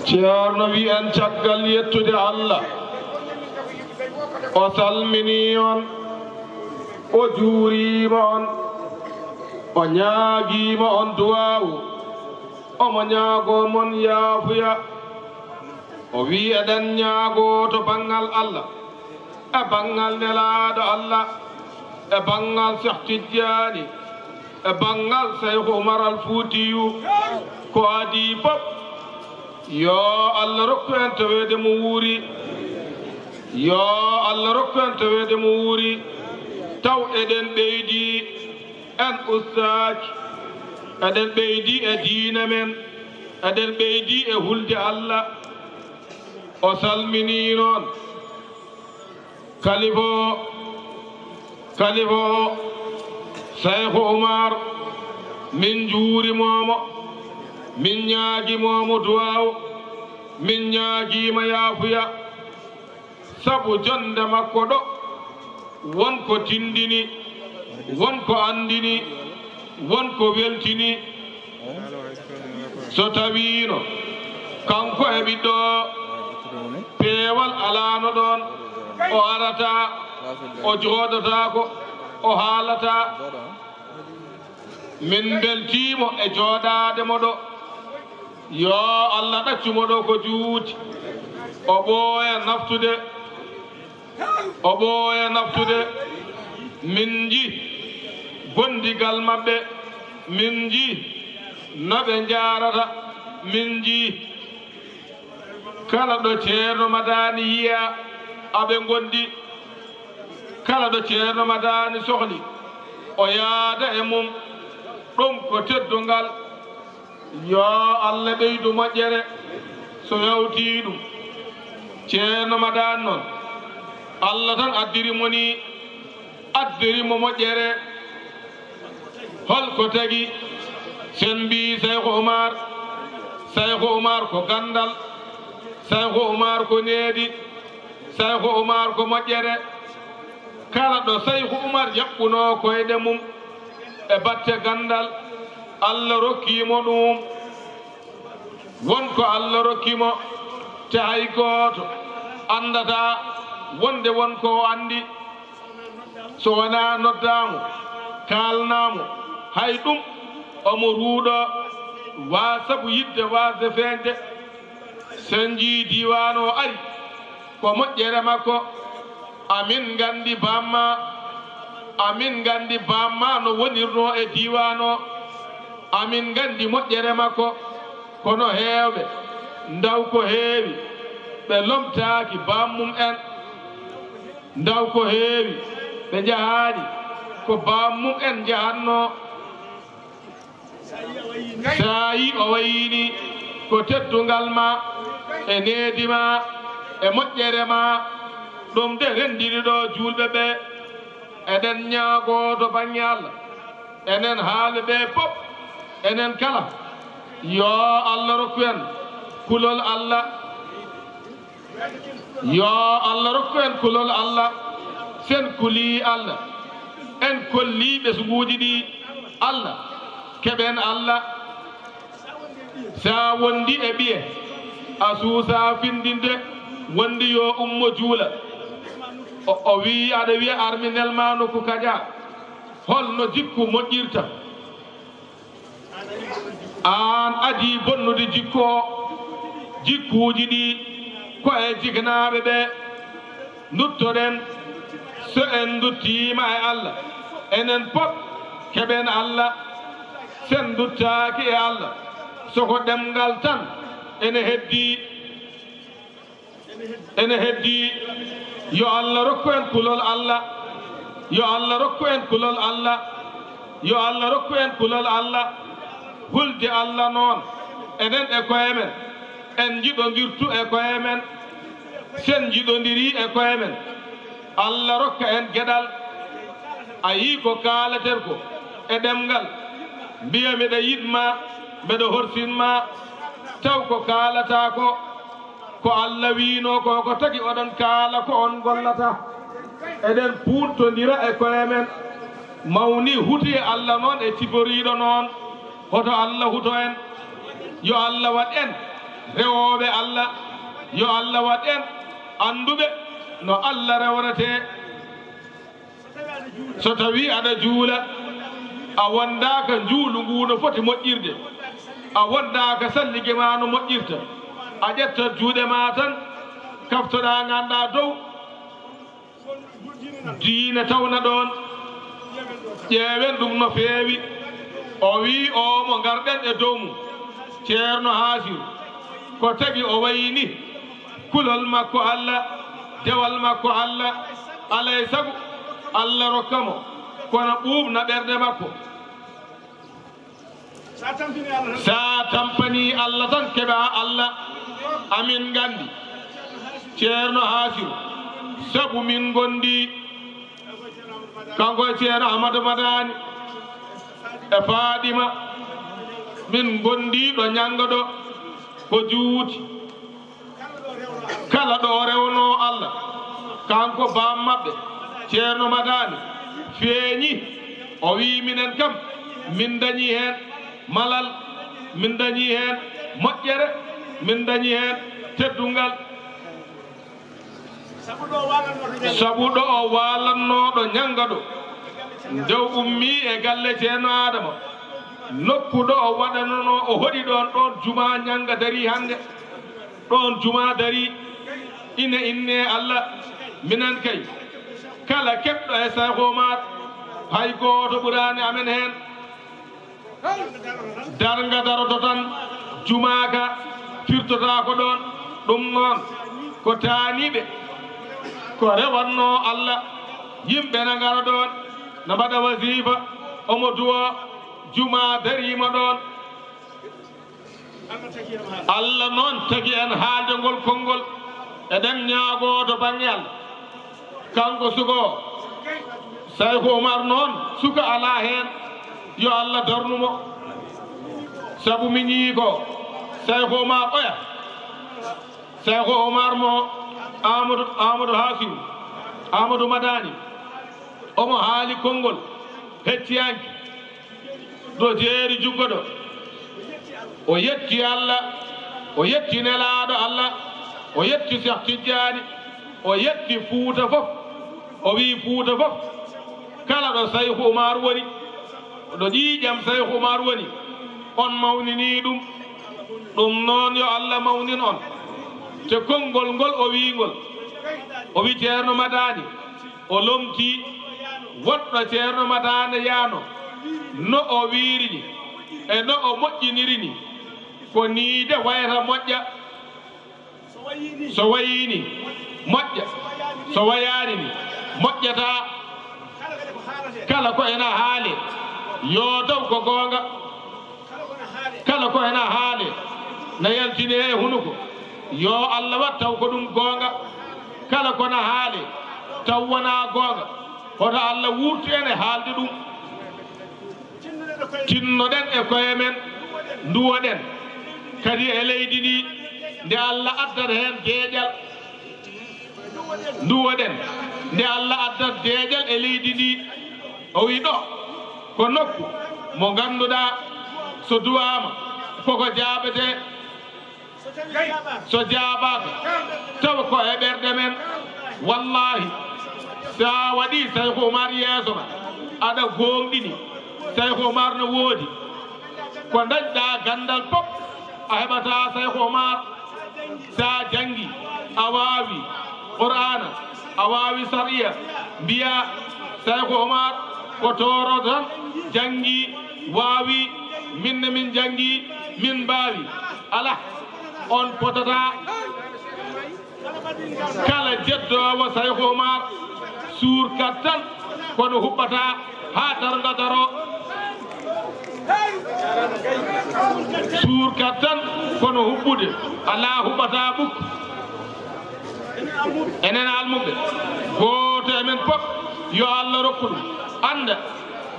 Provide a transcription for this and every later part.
ceerno wi en caggal yettude Allah o salmini on o juurima on o ñaagiima on duwawu omo ñaago mon yaafuya o wi eɗen ñaago to bangal Allah e bangal nelaaɗo Allah e bangal Cheikh Tidiane e bangal Cheikh Oumar Al Foutiyou ko adi fof yo Allah rokku en tawede mo wuuri yo Allah rokku en tawede mo wuuri taw eɗen ɓeydi en ustaaki eɗen ɓeydi e diina men eɗen ɓeydi e hulde Allah o salmini noon kalifo Cheikh Oumar min juurimomo min ñaagimomo duwaw min ñaagiima yaafuya sabu jonde makko ɗo wonko tindini wonko andini wonko weltini so tawino kanko e ɓiɗɗo peewal alano ɗon o arata o jooɗotako o haalata min beltimo e jooɗade mo ɗo yo Allah ɗaccumo ɗo ko juuti o ɓooya naftude min ji bondigal maɓɓe min ji no ɓe jarata min ji kala ɗo ceerno Madani yiya aɓe gondi kala ɗo ceerno Madani sohli o yaada e mum ɗum ko teddungal yo Allah ɓeydu moƴƴere so yawti ɗum ceerno Madani noon Allah tan addirimo ni addirimo moƴƴere holko tagi sen mbi Cheikh Oumar ko gandal Cheikh Oumar ko needi Cheikh Oumar ko moƴƴere kala ɗo Cheikh Oumar yaɓɓuno koyɗe mum e batte gandal Allah rokkimo ɗum wonko Allah rokkimo te hay gooto andata wonde wonko o andi so wona noddamo kalnamo hay ɗum omo ruuɗo wasabu yidde wasde feñde sen ji diwan o ari ko moƴƴere makko amin gandi bamma no wonirno e diwan o amin gandi moƴƴere makko kono heewɓe ndaw ko heewi ɓe lomtaaki bammum en ndaw ko heewi ɓe jahaani ko bammum en jahanno sa yi o wayini ko teddungal ma e needi ma e moƴƴere ma ɗum de renndiri ɗo julɓe ɓe eɗen ñaagoo to baŋnge Allah enen haali ɓe fof enen kala yo Allah rokku en kulol Allah yo Allah rokku en kulol Allah sen kuli Allah en kolli ɓesguuji ɗi Allah keɓen Allah sa wondi e ɓiye a suusa findinde wondi yo ummo juula o wi aɗa wiya arminel ma nokku kaƴa holno jikku moƴƴirta an adi bonnude jikku o jikkuuji ɗi ko e jignaɓe ɓe duttoɗen so en duttima e Allah enen pop keɓen Allah sen duttaki e Allah soko ɗemgal tan ene heddi yo Allah rokku en kulol Allah yo Allah rokku en kulol Allah yo Allah rokku en kulol Allah hulde Allah noon enen e koye men en jiɗodirtu e koye men sen jiɗodiri e koye men Allah rokka en geɗal a yi ko kaalaten ko e ɗemgal mbiya miɗa yiɗma mbeɗa horsinma taw ko kaalata ko Allah wino ko tagi oɗon kaala ko on gollata eɗen puuttodira e koye men mawni huti e Allah noon e siforiɗo noon hoto Allah huto en yo Allah waɗ en rewoɓe Allah yo Allah waɗ en anduɓe no Allah rewrete so tawi aɗa juula a wondaka juulu ngu no foti moƴƴirde a wondaka sallige ma no moƴƴirta a ƴettat juuɗe ma tan kaftoɗa ganduɗa dow diina tawna ɗon ƴeewen ɗum no feewi o wi o mo garɗen e dow mum ceerno Haasiru ko tagi o wayini kulol makko Allah dewal makko Allah alay sago Allah rokkamo kono ɓuuɓna ɓerde makko sa tampani Allah tan keɓa Allah amin gandi ceerno Haasiru sabu min gondi kanko e ceerno Amadou Madani e Fadima min gondi ɗo ñanga ɗo ko juuti kala ɗo rewno Allah kanko bam maɓɓe ceerno Madani feeñi o wi minen kam min dañi hen malal min dañi hen moƴƴere min dañi hen teddungal sabu ɗo o walannoɗo ñanga ɗo ndew ummi e galle ceerno Adama nokku ɗo o waɗanono o hoɗi ɗon ɗon juma ñanga dari hande ɗon juma dari ine inne Allah minen kay kala keɓɗo e Saykhou Oumar hay goto ɓurani amen hen darga daroto tan jumaka firtota ko ɗon ɗum noon ko taaniɓe ko rewanno Allah yimɓe na ngara ɗon na mbaɗa wasifa omo duwo juma darima ɗon Allah noon tagi en haalde ngol konngol eɗen ñaago to bange Allah kanko sugo Saykhou Oumar noon suka ala hen yo Allah darnumo sabu mi ñii ko Saykhou Oumar oya Saykhou Oumar mo Amadou Haasiru Amadou Madani omo haali konngol hettiyanke ɗo jeeri juggo ɗo o yetti Allah o yetti nelaɗo Allah o yetti Cheikh Tidiane o yetti Fuuta fof o wi Fuuta fof kala ɗo Saykhou Oumar woni ɗo ƴiiƴam Saykhou Oumar woni on mawnini ɗum noon yo Allah mawnin on te konngol ngol o wiingol o wi ceerno Madani o lomti woɗɗo ceerno Madani yaano no o wiirini e no o moƴƴinirini ko niide wayata moƴƴa so wayini moƴƴa so wayanini moƴƴata kala ko ena haale yo taw ko goonga kala ko ena haale na yaltine e hunuko yo Allah wat taw ko ɗum goonga kala kona haale taw wona goonga hoto Allah wurtu en e haalde ɗum tinnoɗen e koye men nduwoɗen kadi e leydi ndi nde Allah addata hen deeƴal nduwoɗen nde Allah addata deeƴal e leydi ndi o wi ɗo ko nokku mo ganduɗa so duwama koko jaabete so jaabaka taw ko e ɓerde men wallahi sa waɗi Saykhou Oumar yeeso ma aɗa gonɗini Saykhou Oumar no woodi ko dañɗa gandal fof a heɓata Saykhou Oumar sa jangi a wawi Qur'ana a wawi sariya mbiya Saykhou Oumar ko toro tan jangi wawi minne min jangi min mbawi ala on potata kala jeddowo Saykhou Oumar suurkat tan kono huɓɓata ha darga daro suurkat tan kono huɓɓude ala huɓɓata ɓuk enen almuɓe goto emen fof yo Allah rokku ɗum anda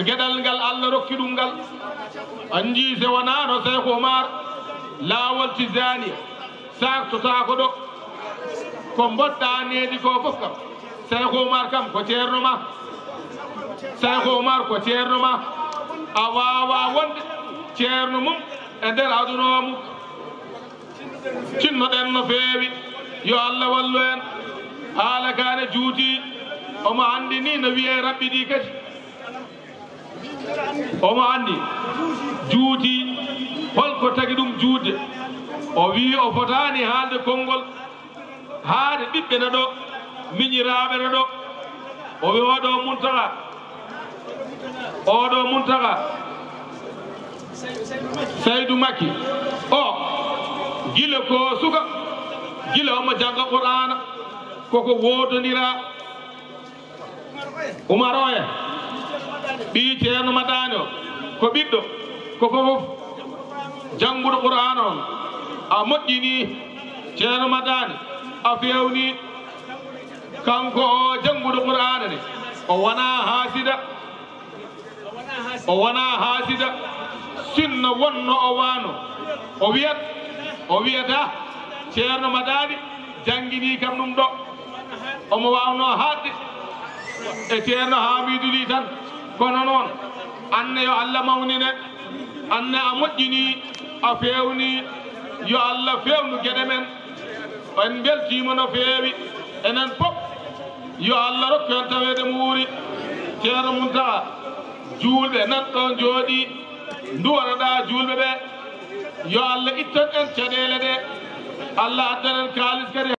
gueɗal ngal Allah rokki ɗum ngal andi se wonano Saykhou Oumar laawol tijaniya saktota ko ɗo ko mboɗɗa needi ko fof kam Saykhou Oumar kam ko ceerno ma Saykhou Oumar ko ceerno ma a wawa wonde ceerno mum e nder aduna mum cinnoɗen no feewi yo Allah wallu en haala kaane juuti omo anndi ni no wiye rabɓi ɗi kadi omo anndi juuti holko tagi ɗum juutde o wii o fotaani haalde konngol haade ɓiɓɓe ne ɗo miñiraaɓe ne ɗo o wi oɗo muntaka Saydou Makki o gila ko suka gila omo jangga Qur'ana koko wodonira Umar oya ɓii ceerno Madani o ko ɓiɗɗo ko fofof jannguɗo Qur'ana on a moƴƴini ceerno Madani a fewni kanko o jannguɗo Qur'ana ne o wona haasida sinno wonno o wano o wiyata ceerno Madani janngini kam ɗum ɗo omo wawno haadde e ceerno Hamidou Ly tan kono noon anne yo Allah mawnine anne a moƴƴini a fewni yo Allah fewnu gueɗe men en beltima no feewi enen fof yo Allah rokku en tawede mo wuuri ceerno Mountakha julɓe nan ɗon jooɗi duwanoɗa julɓe ɓe yo Allah ittan en caɗele ɗe Allah addan en kaalis kadi